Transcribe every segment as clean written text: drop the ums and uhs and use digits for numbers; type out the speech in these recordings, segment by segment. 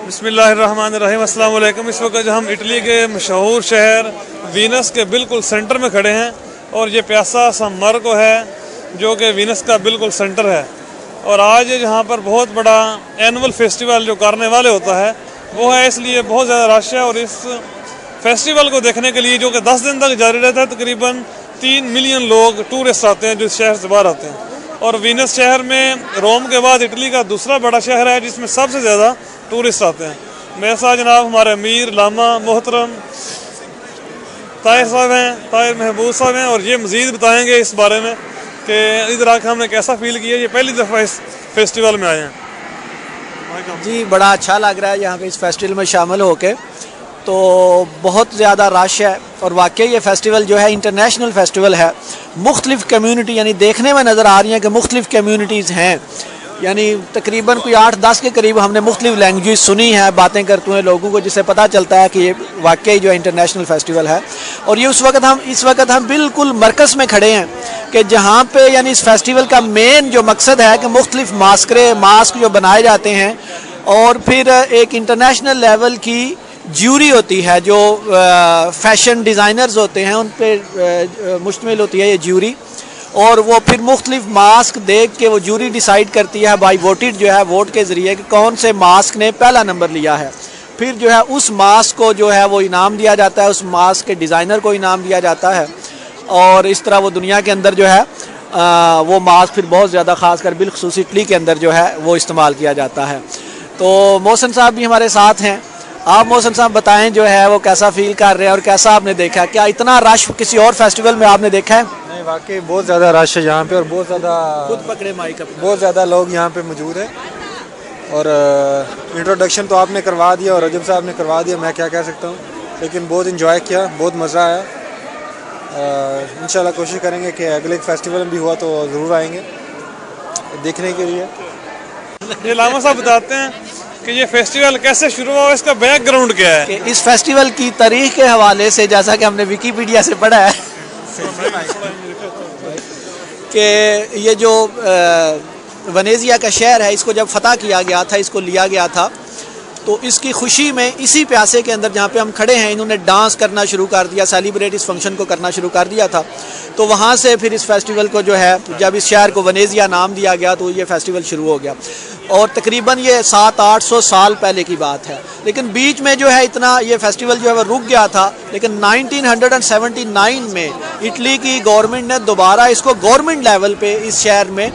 बिस्मिल्लाहिर्रहमानिर्रहीम, अस्सलाम वालेकुम। इस वक्त हम इटली के मशहूर शहर वीनस के बिल्कुल सेंटर में खड़े हैं और ये प्यासा सान मार्को है जो कि वीनस का बिल्कुल सेंटर है। और आज यहाँ पर बहुत बड़ा एनुअल फेस्टिवल जो कार्निवाल होता है वो है, इसलिए बहुत ज़्यादा रश है। और इस फेस्टिवल को देखने के लिए जो कि 10 दिन तक जारी रहता है, तकरीबन 3 मिलियन लोग टूरिस्ट आते हैं जो इस शहर से बाहर आते हैं। और वीनस शहर में रोम के बाद इटली का दूसरा बड़ा शहर है जिसमें सबसे ज़्यादा टूरिस्ट आते हैं। मेरे साथ जनाब हमारे अमीर लामा मोहतरम ताहिर साहब हैं, ताहिर महबूब साहब हैं, और ये मज़ीद बताएंगे इस बारे में कि इधर आकर हमने कैसा फील किया। ये पहली दफ़ा इस फेस्टिवल में आए हैं। जी, बड़ा अच्छा लग रहा है यहाँ पे इस फेस्टिवल में शामिल होके। तो बहुत ज़्यादा रश है और वाकई ये फेस्टिवल जो है इंटरनेशनल फेस्टिवल है। मुख्तलिफ कम्यूनिटी यानी देखने में नज़र आ रही हैं कि मुख्तलिफ कम्यूनिटीज़ हैं, यानी तकरीबन कोई 8-10 के करीब हमने मुख्तलिफ लैंग्वेज सुनी है, बातें करते हुए लोगों को, जिससे पता चलता है कि ये वाकई जो है इंटरनेशनल फेस्टिवल है। और ये इस वक्त हम बिल्कुल मरकज़ में खड़े हैं कि जहाँ पे यानी इस फेस्टिवल का मेन जो मकसद है कि मुख्तलिफ मास्क जो बनाए जाते हैं और फिर एक इंटरनेशनल लेवल की ज्यूरी होती है जो फैशन डिज़ाइनर्स होते हैं उन पर मुश्तमिल होती है ये ज्यूरी। और वो फिर मुख्तलिफ मास्क देख के वो ज्यूरी डिसाइड करती है बाई वोटेड जो है वोट के ज़रिए कि कौन से मास्क ने पहला नंबर लिया है। फिर जो है उस मास्क को जो है वो इनाम दिया जाता है, उस मास्क के डिज़ाइनर को इनाम दिया जाता है। और इस तरह वो दुनिया के अंदर जो है वो मास्क फिर बहुत ज़्यादा ख़ासकर बिलखुसूस इटली के अंदर जो है वो इस्तेमाल किया जाता है। तो मोहसिन साहब भी हमारे साथ हैं। आप मोहसिन साहब बताएं जो है वो कैसा फील कर रहे हैं और कैसा आपने देखा, क्या इतना रश किसी और फेस्टिवल में आपने देखा है? नहीं, वाकई बहुत ज़्यादा रश है यहाँ पे और बहुत ज़्यादा खुद पकड़े माइक अपना, बहुत ज़्यादा लोग यहाँ पे मौजूद हैं। और इंट्रोडक्शन तो आपने करवा दिया और रजब साहब ने करवा दिया, मैं क्या कह सकता हूँ। लेकिन बहुत इंजॉय किया, बहुत मज़ा आया। इंशाल्लाह कोशिश करेंगे कि अगले फेस्टिवल में भी हुआ तो ज़रूर आएंगे देखने के लिए। ये लामा साहब बताते हैं कि ये फेस्टिवल कैसे शुरू हुआ, इसका बैकग्राउंड क्या है। कि इस फेस्टिवल की तारीख के हवाले से, जैसा कि हमने विकीपीडिया से पढ़ा है कि ये जो वेनेजिया का शहर है इसको जब फतह किया गया था, इसको लिया गया था, तो इसकी खुशी में इसी प्यासे के अंदर जहाँ पे हम खड़े हैं इन्होंने डांस करना शुरू कर दिया, सेलिब्रेट इस फंक्शन को करना शुरू कर दिया था। तो वहाँ से फिर इस फेस्टिवल को जो है, जब इस शहर को वेनेजिया नाम दिया गया तो ये फेस्टिवल शुरू हो गया। और तकरीबन ये 700-800 साल पहले की बात है। लेकिन बीच में जो है इतना ये फेस्टिवल जो है वो रुक गया था। लेकिन 1979 में इटली की गवर्नमेंट ने दोबारा इसको गवर्नमेंट लेवल पे इस शहर में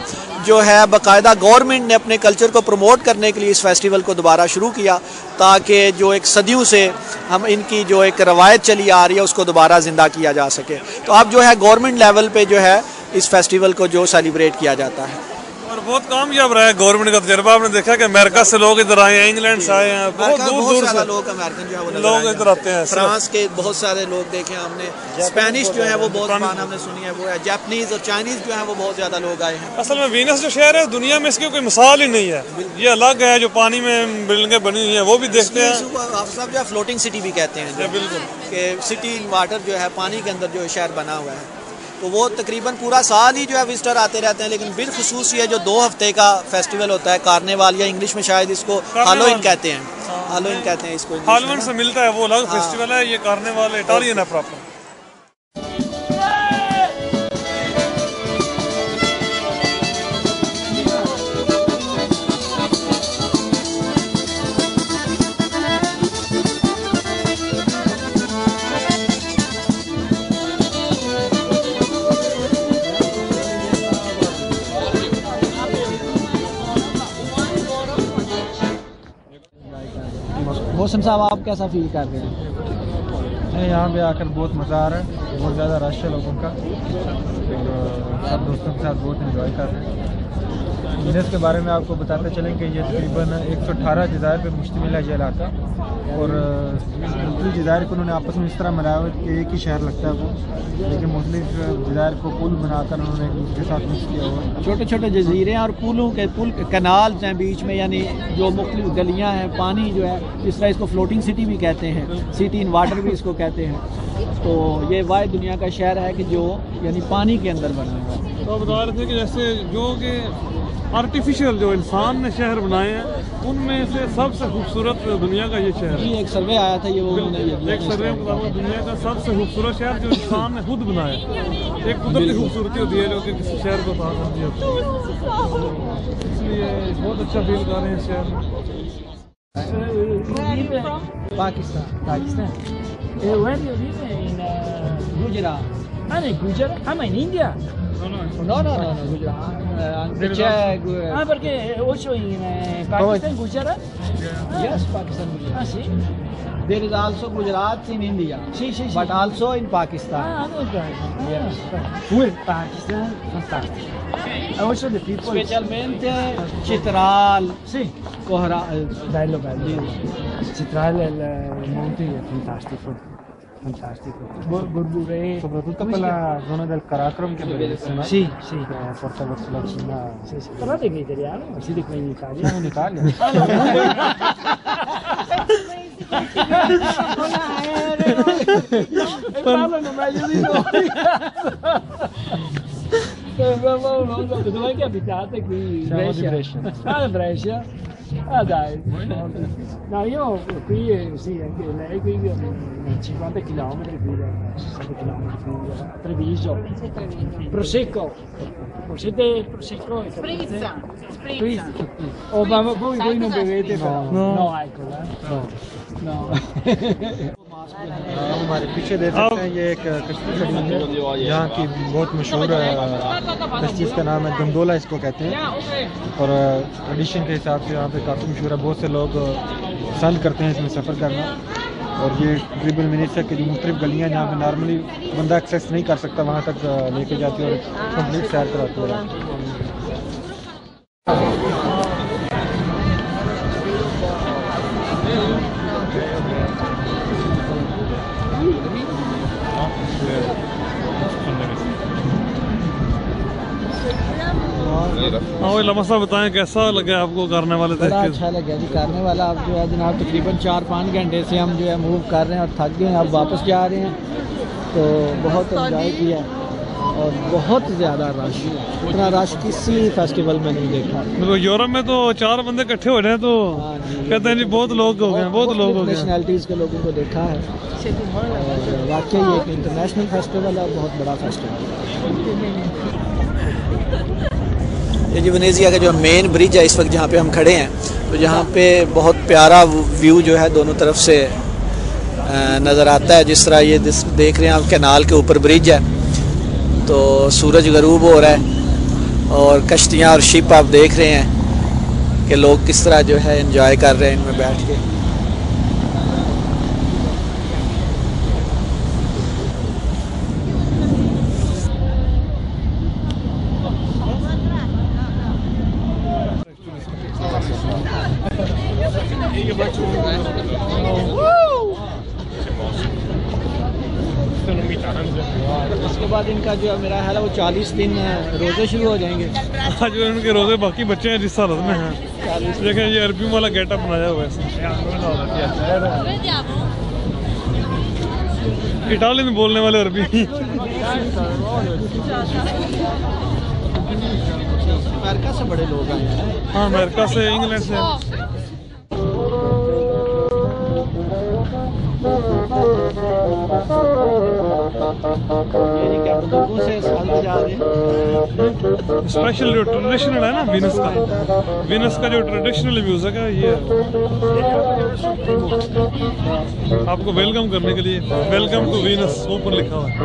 जो है बाकायदा गवर्नमेंट ने अपने कल्चर को प्रमोट करने के लिए इस फेस्टिवल को दोबारा शुरू किया, ताकि जो एक सदियों से हम इनकी जो एक रवायत चली आ रही है उसको दोबारा ज़िंदा किया जा सके। तो अब जो है गवर्नमेंट लेवल पे जो है इस फेस्टिवल को जो सेलिब्रेट किया जाता है। और बहुत कामयाब रहा है गवर्नमेंट का तजर्बा। आपने देखा कि अमेरिका से लोग इधर आए हैं, इंग्लैंड से आए हैं, बहुत दूर से लोग अमेरिकन जो है वो लोग इधर आते हैं। फ्रांस के बहुत सारे लोग देखे हमने, स्पेनिश जो है वो बहुत हमने सुनी है, वो है जापानीज और चाइनीज जो है वो बहुत ज्यादा लोग आए हैं। असल में वीनस जो शहर है दुनिया में इसकी कोई मिसाल ही नहीं है। ये अलग है, जो पानी में बिल्डिंगें बनी हुई हैं वो भी देखते हैं। आप सब जो है फ्लोटिंग सिटी भी कहते हैं, बिल्कुल कि सिटी इन वाटर जो है पानी के अंदर जो शहर बना हुआ है। तो वो तकरीबन पूरा साल ही जो है विजिटर आते रहते हैं। लेकिन बिलखुसूस ये जो 2 हफ्ते का फेस्टिवल होता है कार्निवाल, या इंग्लिश में शायद इसको हालोवीन कहते हैं, हालोवीन कहते हैं इसको, हालोवीन से मिलता है, वो अलग फेस्टिवल है। ये कार्निवाल इटालियन है प्रॉपर। मोहसिन साहब आप कैसा फील कर रहे हैं? नहीं, यहाँ पे आकर बहुत मज़ा आ रहा है, बहुत ज़्यादा रश है लोगों का और सब दोस्तों के साथ बहुत एंजॉय कर रहे हैं। वीनस के बारे में आपको बताते चलें कि ये तकरीबन 118 जज़ायर पे मुश्तमिल है ये इलाका। और मुख्तलिफ जज़ायर को उन्होंने आपस में इस तरह मिलाया हुआ कि एक ही शहर लगता है वो, लेकिन मुख्तलिफ जज़ायर को पुल बनाकर उन्होंने एक दूसरे के साथ मिक्स किया हुआ है। छोटे छोटे जजीरे और पुल कनाल्स हैं बीच में, यानी जो मुख्तलिफ गलियाँ हैं, पानी जो है, इस तरह इसको फ्लोटिंग सिटी भी कहते हैं, सिटी इन वाटर भी इसको कहते हैं। तो ये वाहिद दुनिया का शहर है कि जो यानी पानी के अंदर बना हुआ है। तो बता रहे थे कि जैसे जो कि आर्टिफिशियल जो इंसान ने शहर बनाए हैं उनमें से सबसे खूबसूरत दुनिया का ये शहर है। एक सर्वे आया था ये वो एक सर्वे में बताऊँ दुनिया का सबसे खूबसूरत शहर जो इंसान ने खुद बनाया। एक कुदरती खूबसूरती होती है जो कि किसी शहर को पा सकती है, इसलिए बहुत अच्छा फील कर रहे हैं इस शहर में। Pakistan. Where do you live? In Gujarat. in Gujarat? In India? No, Gujarat. Perché also in Pakistan, Gujarat? Yes, Pakistan. Ah, sì? There is also Gujarat in India, but also in Pakistan. Okay. Yes. Pakistan, fantastic. Also the people. Specialmente Chitral, Sì, Kohra. bello. Citrale il monte è fantastico. Burbure. Soprattutto quella zona del Karakoram che è bellissima. Sì. Che porta verso la Cina. Sì. Parlate in italiano? Siete qui in Italia? Siamo in Italia. E parlano meglio di noi. Dov'è che abitate qui? Siamo di Brescia. Brescia? Ah dai. No, io qui, sì, anche lei qui 50 km qui, 60 km qui, a Treviso. Prosecco. Siete Prosecco? Sprizza. Oh, ma voi non bevete però? No, ecco. No. हमारे पीछे देख सकते हैं ये एक कश्ती खड़ी है यहाँ की बहुत मशहूर कश्ती, इसका नाम है गंडोला इसको कहते हैं और ट्रेडिशन के हिसाब से यहाँ पे काफ़ी मशहूर है। बहुत से लोग पसंद करते हैं इसमें सफ़र करना और ये तकरीबन मिनीसा की जो मुख्तलिफ गलियाँ जहाँ पे नॉर्मली बंदा एक्सेस नहीं कर सकता वहाँ तक लेके जाती है और कंप्लीट सैर कराती है। लम्हा साहब बताएं कैसा लगा आपको करने वाले बड़ा अच्छा लगा जी करने वाला। अब जो है जनाब तकरीबन 4-5 घंटे से हम जो है मूव कर रहे हैं और थक गए हैं, अब वापस जा रहे हैं। तो बहुत एंजॉय किया और बहुत ज़्यादा रश, इतना रश किसी फेस्टिवल में नहीं देखा। यूरोप में तो 4 बंदे इकट्ठे हो रहे हैं तो कहते हैं जी बहुत लोग हो गए, बहुत लोग हो गए। नेशनैलिटीज़ के लोगों को देखा है और वाकई ये एक इंटरनेशनल फेस्टिवल है, बहुत बड़ा फेस्टिवल। ये जो वेनेजिया का जो मेन ब्रिज है इस वक्त जहाँ पे हम खड़े हैं, तो यहाँ पे बहुत प्यारा व्यू जो है दोनों तरफ से नज़र आता है। जिस तरह ये देख रहे हैं आप, कैनाल के ऊपर ब्रिज है तो सूरज गरूब हो रहा है और कश्तियाँ और शिप आप देख रहे हैं कि लोग किस तरह जो है एंजॉय कर रहे हैं इनमें बैठ के। इसके बाद इनका जो है मेरा ख्याल है वो 40 दिन रोज़े शुरू हो जाएंगे। आज जो इनके रोज़े बाकी बच्चे हैं जिस हालत में हैं, देखें ये अरबी वाला गेटअप बनाया हुआ है। इटालियन बोलने वाले अरबी। अमेरिका से बड़े लोग आए हैं। हाँ, अमेरिका से, इंग्लैंड से। स्पेशल जो ट्रेडिशनल है ना वीनस का जो ट्रेडिशनल म्यूजिक है ये आपको वेलकम करने के लिए, वेलकम टू वीनस ऊपर लिखा हुआ है।